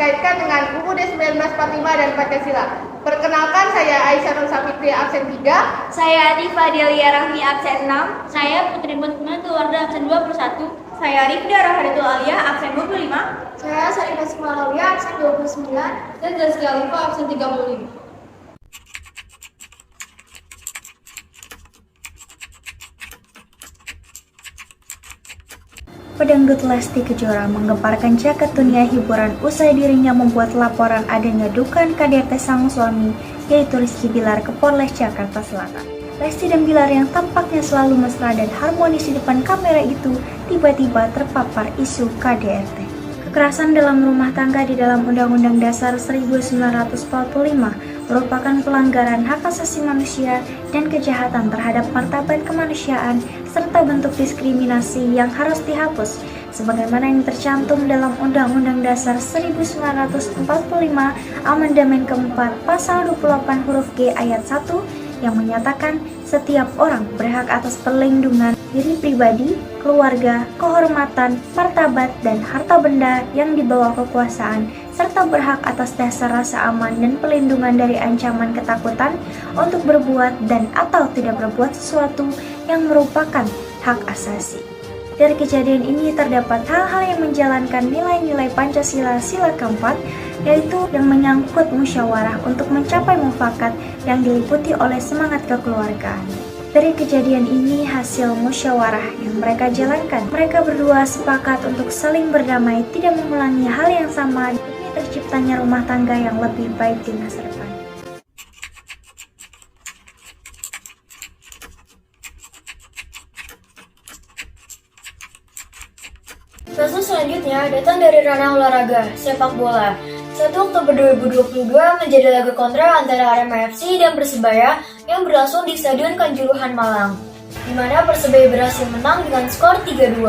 dikaitkan dengan UUD 1945 dan Pancasila. Perkenalkan, saya Aisyah Nur Safitri, absen 3. Saya Adi Fadilia Rahmi, absen 6. Saya Putri Mutmatul Wardah, absen 21. Saya Rifda Rahadatul Alia, absen 25. Saya Sarina Sukmalalia, absen 29. Dan Zaskia Alifa, absen 35. Pedangdut Lesti Kejora menggemparkan jagat dunia hiburan usai dirinya membuat laporan adanya dugaan KDRT sang suami, yaitu Rizky Bilar ke Polres Jakarta Selatan. Lesti dan Bilar yang tampaknya selalu mesra dan harmonis di depan kamera itu tiba-tiba terpapar isu KDRT. Kekerasan dalam rumah tangga di dalam Undang-Undang Dasar 1945 merupakan pelanggaran hak asasi manusia dan kejahatan terhadap martabat kemanusiaan serta bentuk diskriminasi yang harus dihapus sebagaimana yang tercantum dalam Undang-Undang Dasar 1945 Amandemen keempat Pasal 28 huruf G ayat 1 yang menyatakan setiap orang berhak atas perlindungan diri pribadi, keluarga, kehormatan, martabat, dan harta benda yang dibawa kekuasaan, serta berhak atas dasar rasa aman dan perlindungan dari ancaman ketakutan untuk berbuat dan atau tidak berbuat sesuatu yang merupakan hak asasi. Dari kejadian ini terdapat hal-hal yang menjalankan nilai-nilai Pancasila sila keempat, yaitu yang menyangkut musyawarah untuk mencapai mufakat yang diliputi oleh semangat kekeluargaan. Dari kejadian ini hasil musyawarah yang mereka jalankan, mereka berdua sepakat untuk saling berdamai, tidak mengulangi hal yang sama demi terciptanya rumah tangga yang lebih baik di masa depan. Kasus selanjutnya datang dari ranah olahraga, sepak bola. 1 Oktober 2022 menjadi laga kontra antara Arema FC dan Persebaya yang berlangsung di Stadion Kanjuruhan Malang, di mana Persebaya berhasil menang dengan skor 3-2.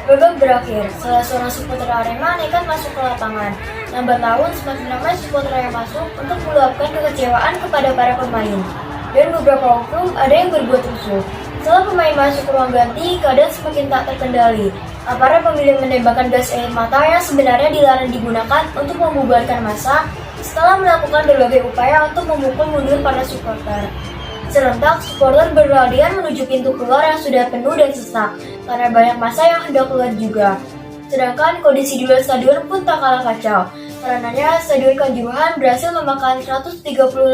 Babak berakhir, salah seorang supporter Arema nekat masuk ke lapangan. Lambat laun semakin ramai supporter yang masuk untuk meluapkan kekecewaan kepada para pemain. Dan beberapa oknum ada yang berbuat rusuh. Setelah pemain masuk ke ruang ganti, keadaan semakin tak terkendali. Aparat memilih menembakkan gas air mata yang sebenarnya dilarang digunakan untuk membubarkan massa setelah melakukan berbagai upaya untuk memukul mundur para supporter. Serentak, supporter berlarian menuju pintu keluar yang sudah penuh dan sesak karena banyak massa yang hendak keluar juga. Sedangkan kondisi di luar stadion pun tak kalah kacau. Karenanya, Stadion Kanjuruhan berhasil memakan 130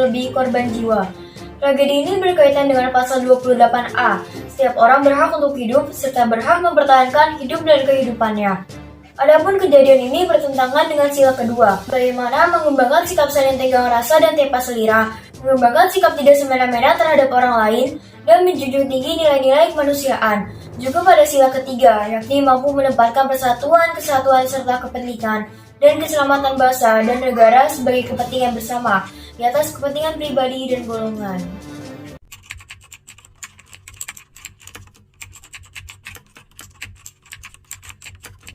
lebih korban jiwa. Tragedi ini berkaitan dengan pasal 28A. Setiap orang berhak untuk hidup serta berhak mempertahankan hidup dan kehidupannya. Adapun kejadian ini bertentangan dengan sila kedua, bagaimana mengembangkan sikap saling tenggang rasa dan tanpa selera, mengembangkan sikap tidak semena-mena terhadap orang lain, dan menjunjung tinggi nilai-nilai kemanusiaan. Juga pada sila ketiga, yakni mampu menempatkan persatuan, kesatuan, serta kepentingan dan keselamatan bangsa dan negara sebagai kepentingan bersama, di atas kepentingan pribadi dan golongan.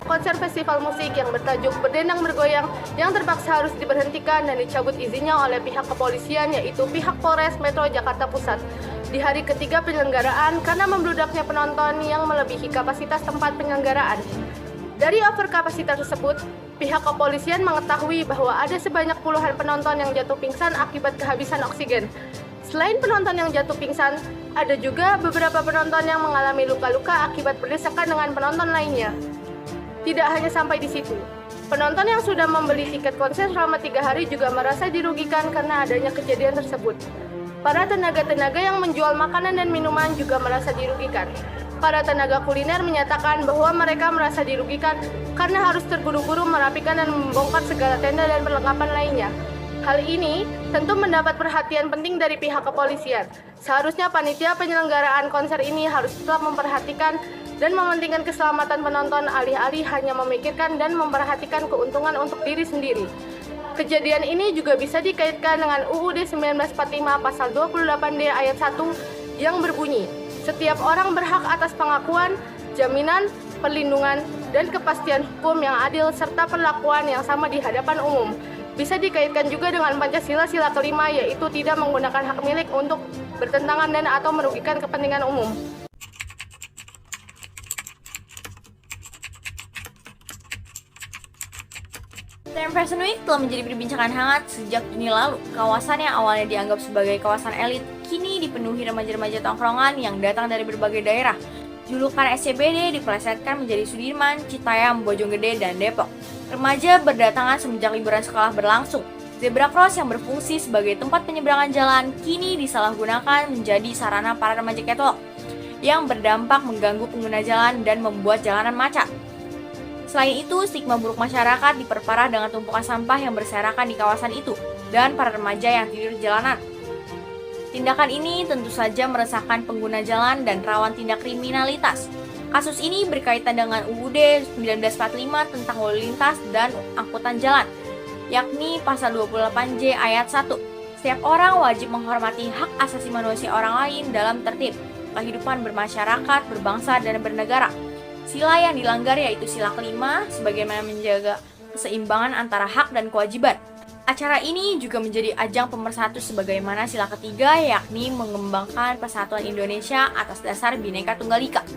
Konser festival musik yang bertajuk Berdendang Bergoyang yang terpaksa harus diberhentikan dan dicabut izinnya oleh pihak kepolisian, yaitu pihak Polres Metro Jakarta Pusat di hari ketiga penyelenggaraan karena membludaknya penonton yang melebihi kapasitas tempat penyelenggaraan. Dari over kapasitas tersebut, pihak kepolisian mengetahui bahwa ada sebanyak puluhan penonton yang jatuh pingsan akibat kehabisan oksigen. Selain penonton yang jatuh pingsan, ada juga beberapa penonton yang mengalami luka-luka akibat berdesakan dengan penonton lainnya. Tidak hanya sampai di situ, penonton yang sudah membeli tiket konser selama 3 hari juga merasa dirugikan karena adanya kejadian tersebut. Para tenaga-tenaga yang menjual makanan dan minuman juga merasa dirugikan. Para tenaga kuliner menyatakan bahwa mereka merasa dirugikan karena harus terburu-buru merapikan dan membongkar segala tenda dan perlengkapan lainnya. Hal ini tentu mendapat perhatian penting dari pihak kepolisian. Seharusnya panitia penyelenggaraan konser ini harus tetap memperhatikan dan mementingkan keselamatan penonton alih-alih hanya memikirkan dan memperhatikan keuntungan untuk diri sendiri. Kejadian ini juga bisa dikaitkan dengan UUD 1945 Pasal 28D ayat 1 yang berbunyi, setiap orang berhak atas pengakuan, jaminan, perlindungan, dan kepastian hukum yang adil serta perlakuan yang sama di hadapan umum. Bisa dikaitkan juga dengan Pancasila sila kelima, yaitu tidak menggunakan hak milik untuk bertentangan dan atau merugikan kepentingan umum. Senayan Fashion Week telah menjadi perbincangan hangat sejak Juni lalu. Kawasan yang awalnya dianggap sebagai kawasan elit, kini dipenuhi remaja-remaja tongkrongan yang datang dari berbagai daerah. Julukan SCBD dipelesetkan menjadi Sudirman, Citayam, Bojonggede, dan Depok. Remaja berdatangan semenjak liburan sekolah berlangsung. Zebra cross yang berfungsi sebagai tempat penyeberangan jalan kini disalahgunakan menjadi sarana para remaja catwalk yang berdampak mengganggu pengguna jalan dan membuat jalanan macet. Selain itu, stigma buruk masyarakat diperparah dengan tumpukan sampah yang berserakan di kawasan itu dan para remaja yang tidur di jalanan. Tindakan ini tentu saja meresahkan pengguna jalan dan rawan tindak kriminalitas. Kasus ini berkaitan dengan UUD 1945 tentang lalu lintas dan angkutan jalan, yakni pasal 28J ayat 1. Setiap orang wajib menghormati hak asasi manusia orang lain dalam tertib kehidupan bermasyarakat, berbangsa, dan bernegara. Sila yang dilanggar yaitu sila kelima, sebagaimana menjaga keseimbangan antara hak dan kewajiban. Acara ini juga menjadi ajang pemersatu sebagaimana sila ketiga, yakni mengembangkan persatuan Indonesia atas dasar Bhinneka Tunggal Ika.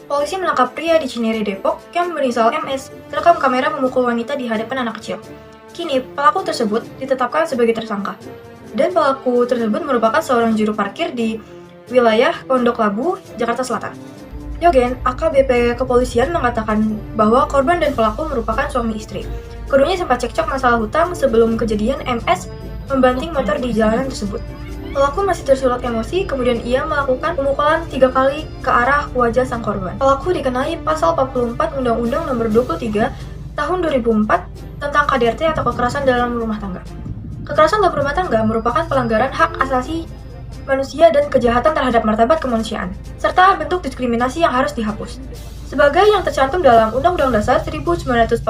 Polisi menangkap pria di Cinere, Depok yang berinisial MS terekam kamera memukul wanita di hadapan anak kecil. Kini, pelaku tersebut ditetapkan sebagai tersangka. Dan pelaku tersebut merupakan seorang juru parkir di wilayah Pondok Labu, Jakarta Selatan. Yogen, AKBP Kepolisian mengatakan bahwa korban dan pelaku merupakan suami istri. Keduanya sempat cekcok masalah hutang sebelum kejadian MS membanting motor di jalanan tersebut. Pelaku masih tersulut emosi, kemudian ia melakukan pemukulan 3 kali ke arah wajah sang korban. Pelaku dikenai pasal 44 Undang-Undang Nomor 23 Tahun 2004 tentang KDRT atau kekerasan dalam rumah tangga. Kekerasan dalam rumah tangga merupakan pelanggaran hak asasi manusia dan kejahatan terhadap martabat kemanusiaan, serta bentuk diskriminasi yang harus dihapus. Sebagai yang tercantum dalam Undang-Undang Dasar 1945,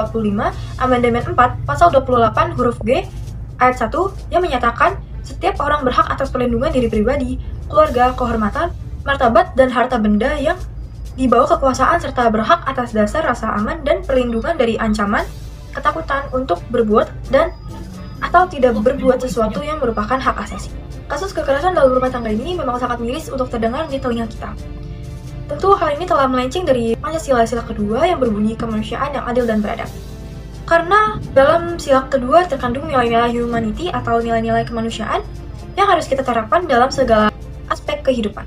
Amandemen 4, Pasal 28 huruf G, ayat 1, yang menyatakan setiap orang berhak atas perlindungan diri pribadi, keluarga, kehormatan, martabat, dan harta benda yang dibawa kekuasaan serta berhak atas dasar rasa aman dan perlindungan dari ancaman, ketakutan untuk berbuat dan atau tidak berbuat sesuatu yang merupakan hak asasi. Kasus kekerasan dalam rumah tangga ini memang sangat miris untuk terdengar di telinga kita. Tentu hal ini telah melenceng dari Pancasila-sila kedua yang berbunyi kemanusiaan yang adil dan beradab. Karena dalam sila kedua terkandung nilai-nilai humanity atau nilai-nilai kemanusiaan yang harus kita terapkan dalam segala aspek kehidupan.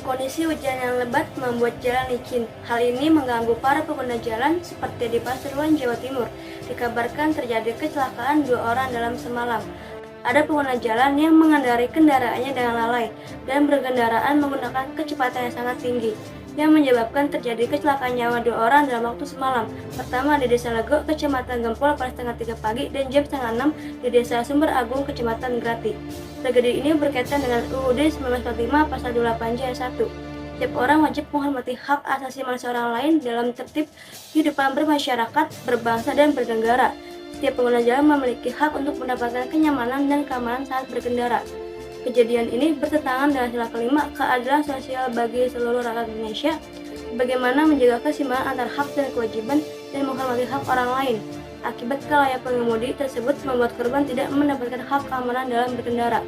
Kondisi hujan yang lebat membuat jalan licin. Hal ini mengganggu para pengguna jalan seperti di Pasuruan, Jawa Timur. Dikabarkan terjadi kecelakaan 2 orang dalam semalam. Ada pengguna jalan yang mengendarai kendaraannya dengan lalai dan berkendaraan menggunakan kecepatan yang sangat tinggi, yang menyebabkan terjadi kecelakaan nyawa 2 orang dalam waktu semalam. Pertama di Desa Lego, Kecamatan Gempol pada setengah 3 pagi dan jam setengah 6 di Desa Sumber Agung, Kecamatan Grati. Tragedi ini berkaitan dengan UUD 1945 Pasal 28J ayat 1. Setiap orang wajib menghormati hak asasi manusia orang lain dalam tertib kehidupan bermasyarakat, berbangsa, dan bernegara. Setiap pengguna jalan memiliki hak untuk mendapatkan kenyamanan dan keamanan saat berkendara. Kejadian ini bertentangan dengan sila kelima keadilan sosial bagi seluruh rakyat Indonesia, bagaimana menjaga keseimbangan antara hak dan kewajiban dan menghormati hak orang lain. Akibat kelalaian pengemudi tersebut membuat korban tidak mendapatkan hak keamanan dalam berkendara.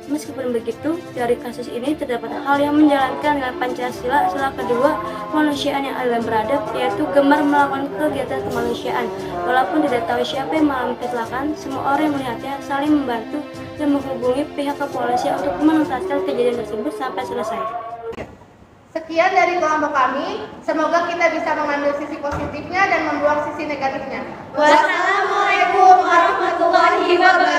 Meskipun begitu, dari kasus ini terdapat hal yang menjalankan dengan Pancasila sila kedua kemanusiaan yang adil dan beradab, yaitu gemar melakukan kegiatan kemanusiaan. Walaupun tidak tahu siapa yang mengalami kecelakaan, semua orang yang melihatnya saling membantu dan menghubungi pihak kepolisian untuk menuntaskan kejadian tersebut sampai selesai. Sekian dari kelompok kami, semoga kita bisa mengambil sisi positifnya dan membuang sisi negatifnya. Wassalamualaikum warahmatullahi wabarakatuh.